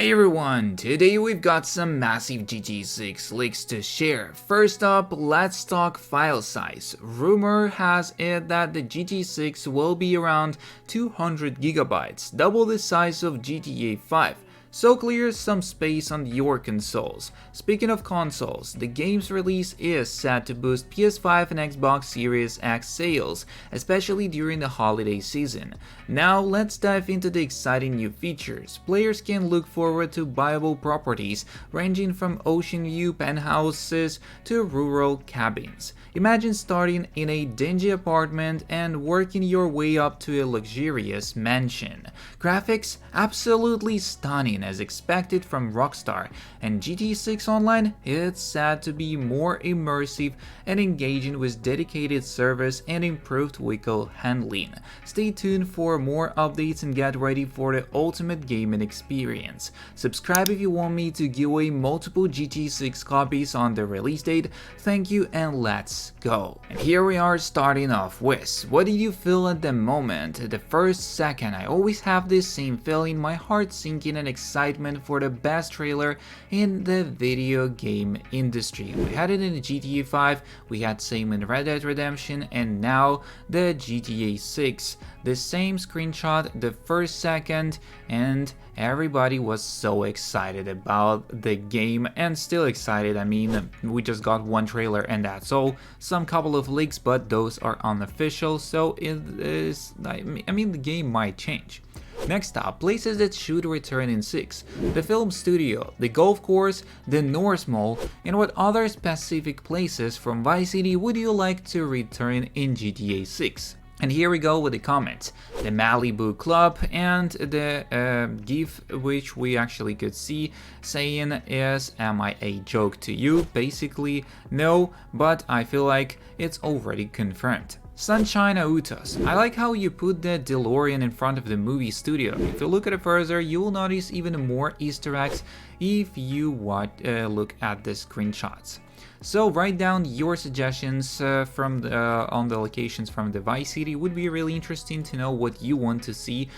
Hey everyone, today we've got some massive GTA 6 leaks to share. First up, let's talk file size. Rumor has it that the GTA 6 will be around 200 gigabytes, double the size of GTA 5. So clear some space on your consoles. Speaking of consoles, the game's release is set to boost PS5 and Xbox Series X sales, especially during the holiday season. Now let's dive into the exciting new features. Players can look forward to buyable properties ranging from ocean view penthouses to rural cabins. Imagine starting in a dingy apartment and working your way up to a luxurious mansion. Graphics absolutely stunning as expected from Rockstar, and GTA 6 Online is said to be more immersive and engaging with dedicated servers and improved vehicle handling. Stay tuned for more updates and get ready for the ultimate gaming experience. Subscribe if you want me to give away multiple GTA 6 copies on the release date. Thank you and let's go. And here we are starting off with, what did you feel at the moment? The first second, I always have this same feeling, my heart sinking and excitement for the best trailer in the video game industry. We had it in the GTA 5, we had same in Red Dead Redemption, and now the GTA 6. The same screenshot the first second, and everybody was so excited about the game and still excited. I mean, we just got one trailer and that's all. Some couple of leaks, but those are unofficial, so it is, I mean the game might change. Next up, places that should return in 6. The film studio, the golf course, the North Mall, and what other specific places from Vice City would you like to return in GTA 6? And here we go with the comments. The Malibu Club and the GIF which we actually could see saying is, am I a joke to you? Basically, no, but I feel like it's already confirmed. Sunshine Autos. I like how you put the DeLorean in front of the movie studio. If you look at it further, you will notice even more Easter eggs if you look at the screenshots. So write down your suggestions on the locations from the Vice City. Would be really interesting to know what you want to see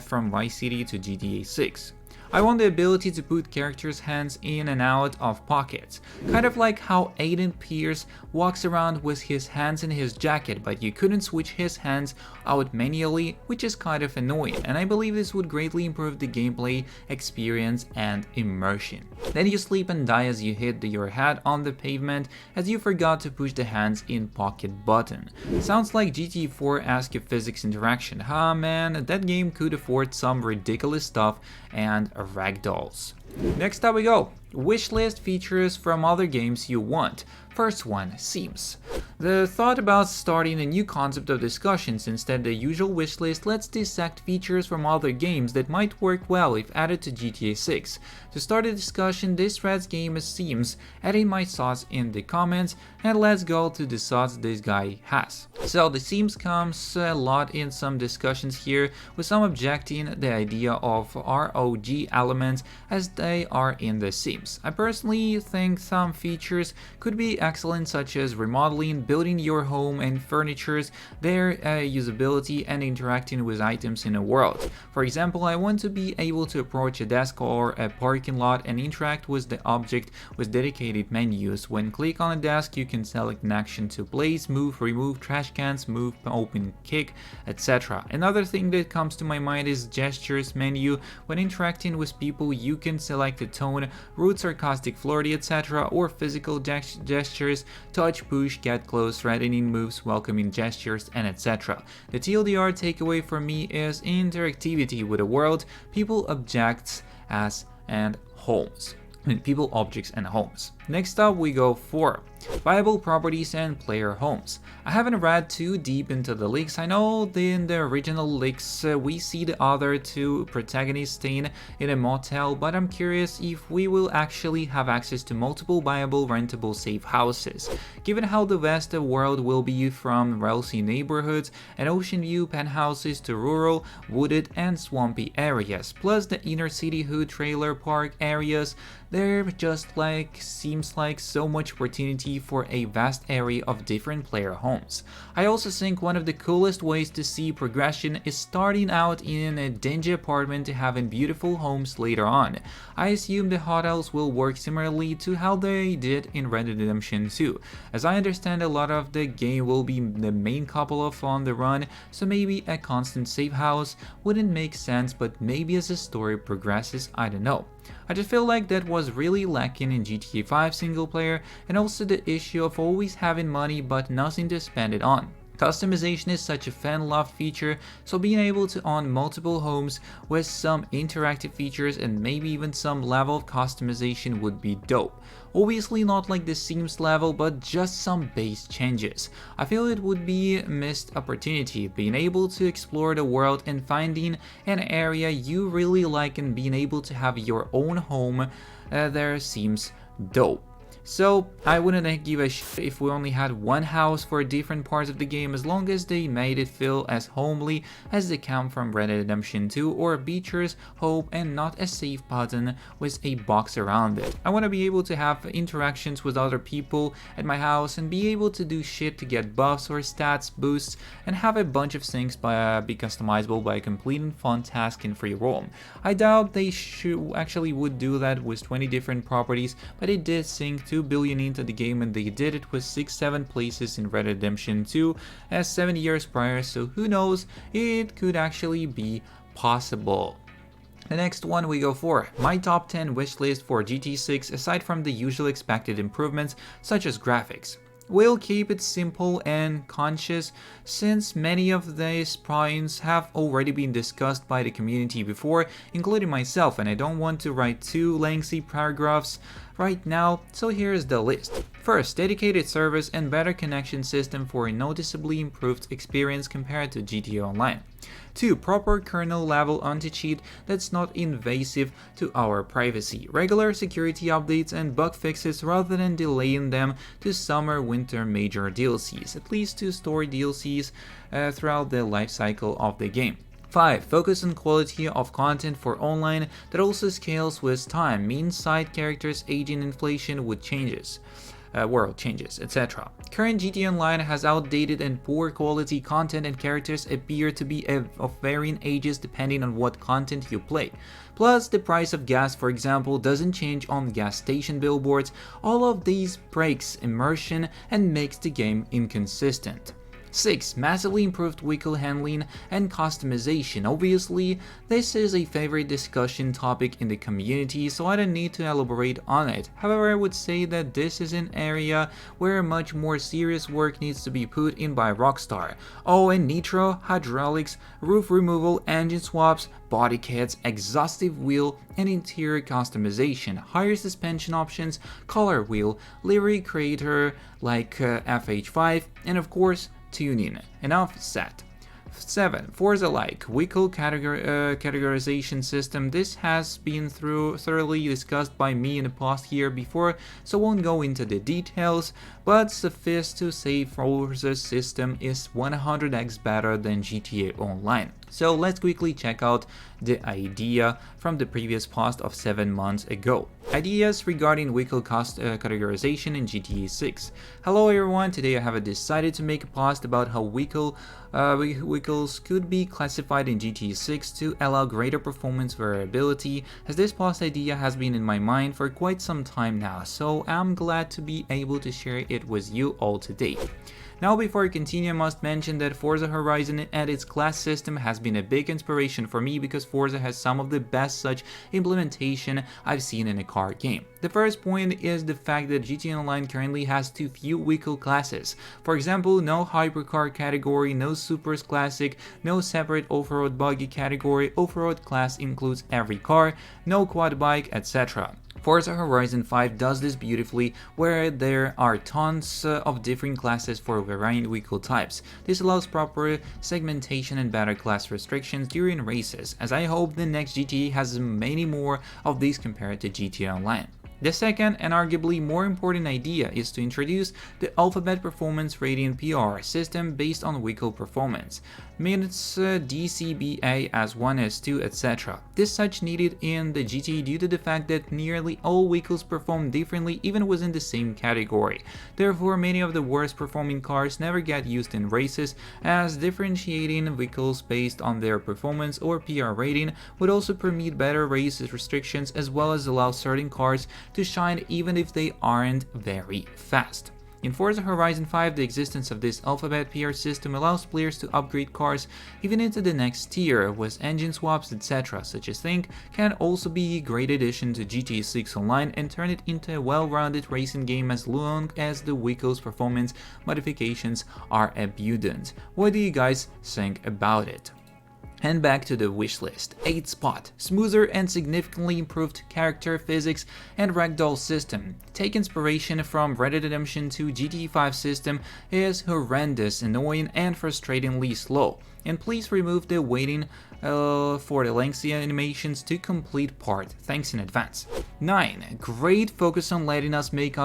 from Vice City to GTA 6. I want the ability to put characters' hands in and out of pockets, kind of like how Aiden Pierce walks around with his hands in his jacket, but you couldn't switch his hands out manually, which is kind of annoying, and I believe this would greatly improve the gameplay experience and immersion. Then you sleep and die as you hit your head on the pavement as you forgot to push the hands in pocket button. Sounds like GTA 4 asks you physics interaction. Man, that game could afford some ridiculous stuff and ragdolls. Next up we go. Wishlist features from other games you want. First one, Sims. The thought about starting a new concept of discussions instead of the usual wishlist, let's dissect features from other games that might work well if added to GTA 6. To start a discussion, this thread's game is Sims, adding my thoughts in the comments, and let's go to the thoughts this guy has. So the Sims comes a lot in some discussions here, with some objecting the idea of ROG elements as they are in the Sims. I personally think some features could be excellent, such as remodeling, building your home and furnitures, their usability and interacting with items in a world. For example, I want to be able to approach a desk or a parking lot and interact with the object with dedicated menus. When click on a desk, you can select an action to place, move, remove trash cans, move, open, kick, etc. Another thing that comes to my mind is gestures menu. When interacting with people, you can select a tone, rude, sarcastic, flirty, etc. or physical gestures, touch, push, get close, threatening moves, welcoming gestures, and etc. The TLDR takeaway for me is interactivity with the world, people, objects, and homes. People, objects, and homes. Next up we go for Buyable properties and player homes. I haven't read too deep into the leaks. I know in the original leaks we see the other two protagonists staying in a motel, but I'm curious if we will actually have access to multiple buyable rentable safe houses. Given how the vast world will be from wealthy neighborhoods and ocean view penthouses to rural, wooded, and swampy areas, plus the inner city hood trailer park areas, they're just like sea seems like so much opportunity for a vast array of different player homes. I also think one of the coolest ways to see progression is starting out in a dingy apartment to having beautiful homes later on. I assume the hotels will work similarly to how they did in Red Dead Redemption 2. As I understand, a lot of the game will be the main couple of on the run, so maybe a constant safe house wouldn't make sense, but maybe as the story progresses, I don't know. I just feel like that was really lacking in GTA 5 single player, and also the issue of always having money but nothing to spend it on. Customization is such a fan-loved feature, so being able to own multiple homes with some interactive features and maybe even some level of customization would be dope. Obviously not like the Sims level, but just some base changes. I feel it would be a missed opportunity, being able to explore the world and finding an area you really like and being able to have your own home there seems dope. So I wouldn't give a shit if we only had one house for different parts of the game, as long as they made it feel as homely as they come from Red Dead Redemption 2 or Beecher's Hope, and not a save button with a box around it. I want to be able to have interactions with other people at my house and be able to do shit to get buffs or stats boosts, and have a bunch of things be customizable by completing fun tasks in free roam. I doubt they actually would do that with 20 different properties, but it did sink 2 billion into the game, and they did it with 6-7 places in Red Dead Redemption 2 as 7 years prior, so who knows, it could actually be possible. The next one we go for, my top 10 wishlist for GTA 6 aside from the usual expected improvements such as graphics. We'll keep it simple and conscious, since many of these points have already been discussed by the community before, including myself, and I don't want to write too lengthy paragraphs right now, so here's the list. First, dedicated servers and better connection system for a noticeably improved experience compared to GTA Online. 2. Proper kernel level anti-cheat that's not invasive to our privacy. Regular security updates and bug fixes rather than delaying them to summer-winter major DLCs, at least 2 story DLCs throughout the life cycle of the game. 5. Focus on quality of content for online that also scales with time, means side characters aging inflation with changes. World changes, etc. Current GTA Online has outdated and poor quality content, and characters appear to be of varying ages depending on what content you play. Plus, the price of gas, for example, doesn't change on gas station billboards. All of these breaks immersion and makes the game inconsistent. 6. Massively improved vehicle handling and customization. Obviously, this is a favorite discussion topic in the community, so I don't need to elaborate on it. However, I would say that this is an area where much more serious work needs to be put in by Rockstar. Oh, and nitro, hydraulics, roof removal, engine swaps, body kits, exhaustive wheel and interior customization, higher suspension options, color wheel, livery creator like FH5, and of course, tuning. Enough said. 7. Forza-like vehicle categorization system. This has been thoroughly discussed by me in the past year before, so won't go into the details, but suffice to say Forza's system is 100x better than GTA Online. So let's quickly check out the idea from the previous post of 7 months ago. Ideas regarding vehicle categorization in GTA 6. Hello everyone, today I have decided to make a post about how vehicles could be classified in GTA 6 to allow greater performance variability, as this post idea has been in my mind for quite some time now, so I'm glad to be able to share it with you all today. Now, before I continue, I must mention that Forza Horizon and its class system has been a big inspiration for me, because Forza has some of the best such implementation I've seen in a car game. The first point is the fact that GTA Online currently has too few vehicle classes. For example, no hypercar category, no supers classic, no separate off-road buggy category, off-road class includes every car, no quad bike, etc. Forza Horizon 5 does this beautifully, where there are tons of different classes for varying vehicle types. This allows proper segmentation and better class restrictions during races, as I hope the next GTA has many more of these compared to GTA Online. The second and arguably more important idea is to introduce the Alphabet Performance Rating PR system based on vehicle performance. means DCBA as 1 as 2, etc. This such needed in the GT due to the fact that nearly all vehicles perform differently even within the same category. Therefore, many of the worst performing cars never get used in races, as differentiating vehicles based on their performance or PR rating would also permit better race restrictions as well as allow certain cars to shine even if they aren't very fast. In Forza Horizon 5, the existence of this alphabet PR system allows players to upgrade cars even into the next tier with engine swaps, etc. Such a thing can also be a great addition to GTA 6 Online and turn it into a well-rounded racing game as long as the vehicle's performance modifications are abundant. What do you guys think about it? And back to the wishlist. 8th spot. Smoother and significantly improved character physics and ragdoll system. Take inspiration from Red Dead Redemption 2 GTA 5 system is horrendous, annoying and frustratingly slow. And please remove the waiting for the lengthy animations to complete part. Thanks in advance. 9. Great focus on letting us make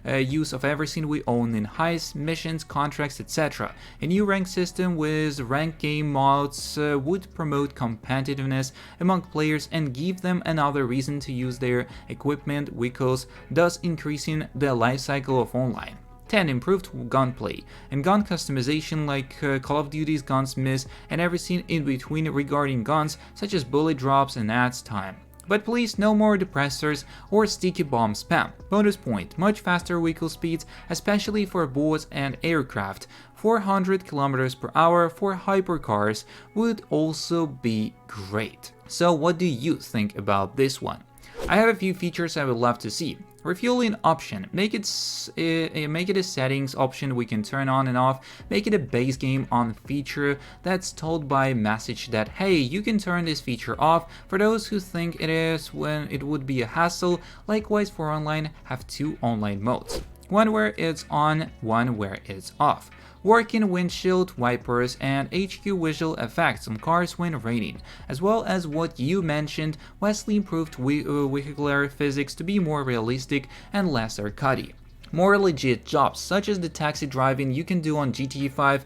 use of everything we own in heists, missions, contracts, etc. A new rank system with rank game mods would promote competitiveness among players and give them another reason to use their equipment, vehicles, thus increasing the life cycle of online. 10. Improved gunplay and gun customization like Call of Duty's Gunsmith and everything in between regarding guns such as bullet drops and adds time. But please no more depressors or sticky bomb spam. Bonus point, much faster vehicle speeds, especially for boats and aircraft. 400 km per hour for hypercars would also be great. So what do you think about this one? I have a few features I would love to see. Refueling option, make it a settings option we can turn on and off. Make it a base game on feature that's told by message that hey, you can turn this feature off for those who think it is when it would be a hassle. Likewise for online, have 2 online modes. One where it's on, one where it's off. Working windshield wipers and HQ visual effects on cars when raining, as well as what you mentioned, vastly improved vehicular physics to be more realistic and less arcadey. More legit jobs, such as the taxi driving you can do on GTA 5,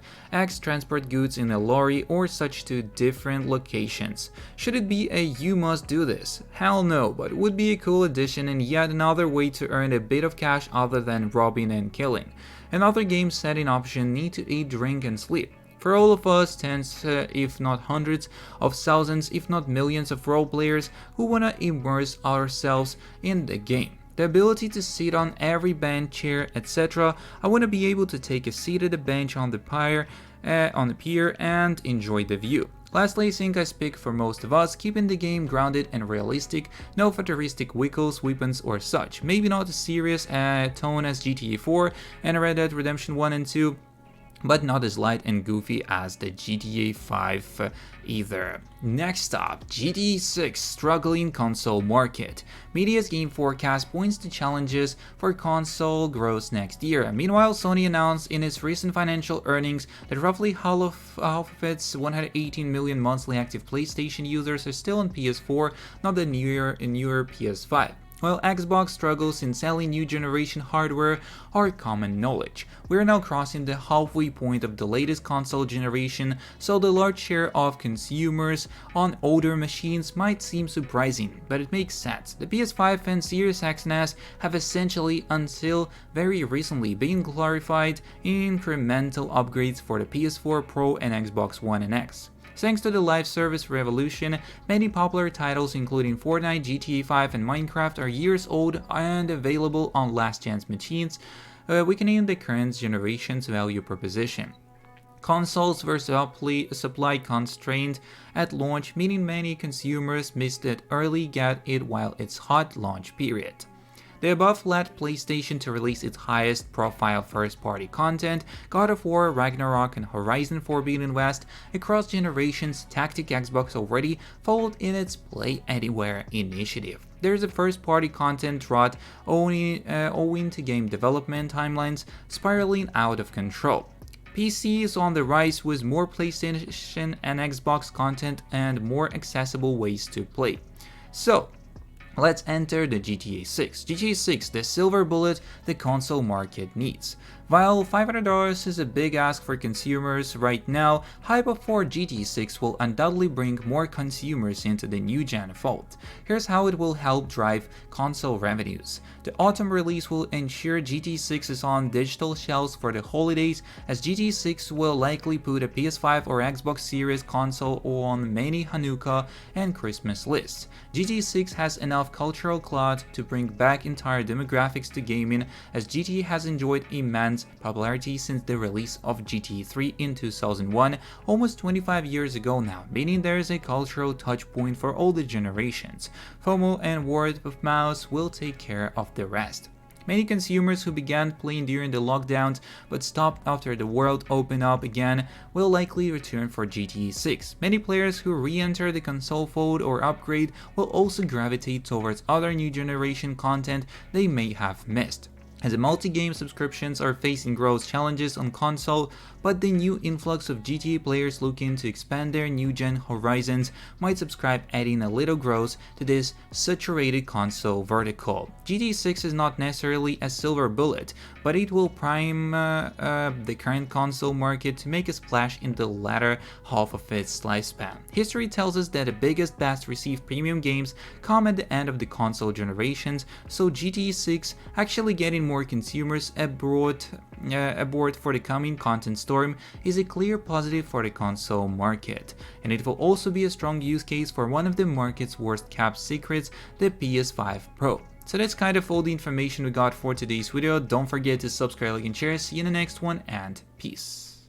transport goods in a lorry or such to different locations. Should it be a you must do this? Hell no, but it would be a cool addition and yet another way to earn a bit of cash other than robbing and killing. Another game setting option, need to eat, drink and sleep. For all of us, tens, if not hundreds of thousands, if not millions of role players who wanna immerse ourselves in the game. The ability to sit on every bench, chair, etc. I want to be able to take a seat at the bench on the pier and enjoy the view. Lastly, I think I speak for most of us, keeping the game grounded and realistic, no futuristic vehicles, weapons or such. Maybe not as serious tone as GTA 4 and Red Dead Redemption 1 and 2, but not as light and goofy as the GTA 5 either. Next up, GTA 6 struggling console market. Media's game forecast points to challenges for console growth next year. Meanwhile, Sony announced in its recent financial earnings that roughly half of its 118 million monthly active PlayStation users are still on PS4, not the newer PS5. While Xbox struggles in selling new generation hardware are common knowledge. We are now crossing the halfway point of the latest console generation, so the large share of consumers on older machines might seem surprising, but it makes sense. The PS5 and Series X and S have essentially, until very recently, been glorified incremental upgrades for the PS4 Pro and Xbox One and X. Thanks to the live service revolution, many popular titles including Fortnite, GTA 5 and Minecraft are years old and available on last chance machines, weakening the current generation's value proposition. Consoles were supply constrained at launch, meaning many consumers missed it early get it while its hot launch period. The above led PlayStation to release its highest profile first-party content, God of War, Ragnarok and Horizon Forbidden West, across generations. Tactic Xbox already followed in its Play Anywhere initiative. There's a first-party content rot owing to game development timelines spiraling out of control. PC is on the rise with more PlayStation and Xbox content and more accessible ways to play. So, let's enter the GTA 6. GTA 6, the silver bullet the console market needs. While $500 is a big ask for consumers right now, hype for GT 6 will undoubtedly bring more consumers into the new gen fold. Here's how it will help drive console revenues. The autumn release will ensure GT 6 is on digital shelves for the holidays, as GT 6 will likely put a PS5 or Xbox Series console on many Hanukkah and Christmas lists. GT 6 has enough cultural clout to bring back entire demographics to gaming, as GT has enjoyed immense popularity since the release of GT 3 in 2001, almost 25 years ago now, meaning there is a cultural touch point for all the generations. FOMO and word of mouth will take care of the rest. Many consumers who began playing during the lockdowns but stopped after the world opened up again will likely return for GT 6. Many players who re-enter the console fold or upgrade will also gravitate towards other new generation content they may have missed, as the multi-game subscriptions are facing growth challenges on console, but the new influx of GTA players looking to expand their new-gen horizons might subscribe, adding a little growth to this saturated console vertical. GTA 6 is not necessarily a silver bullet, but it will prime the current console market to make a splash in the latter half of its lifespan. History tells us that the biggest, best received premium games come at the end of the console generations, so GTA 6 actually getting more consumers aboard for the coming content storm is a clear positive for the console market, and it will also be a strong use case for one of the market's worst kept secrets, the PS5 Pro. So that's kind of all the information we got for today's video. Don't forget to subscribe, like, and share. See you in the next one, and peace.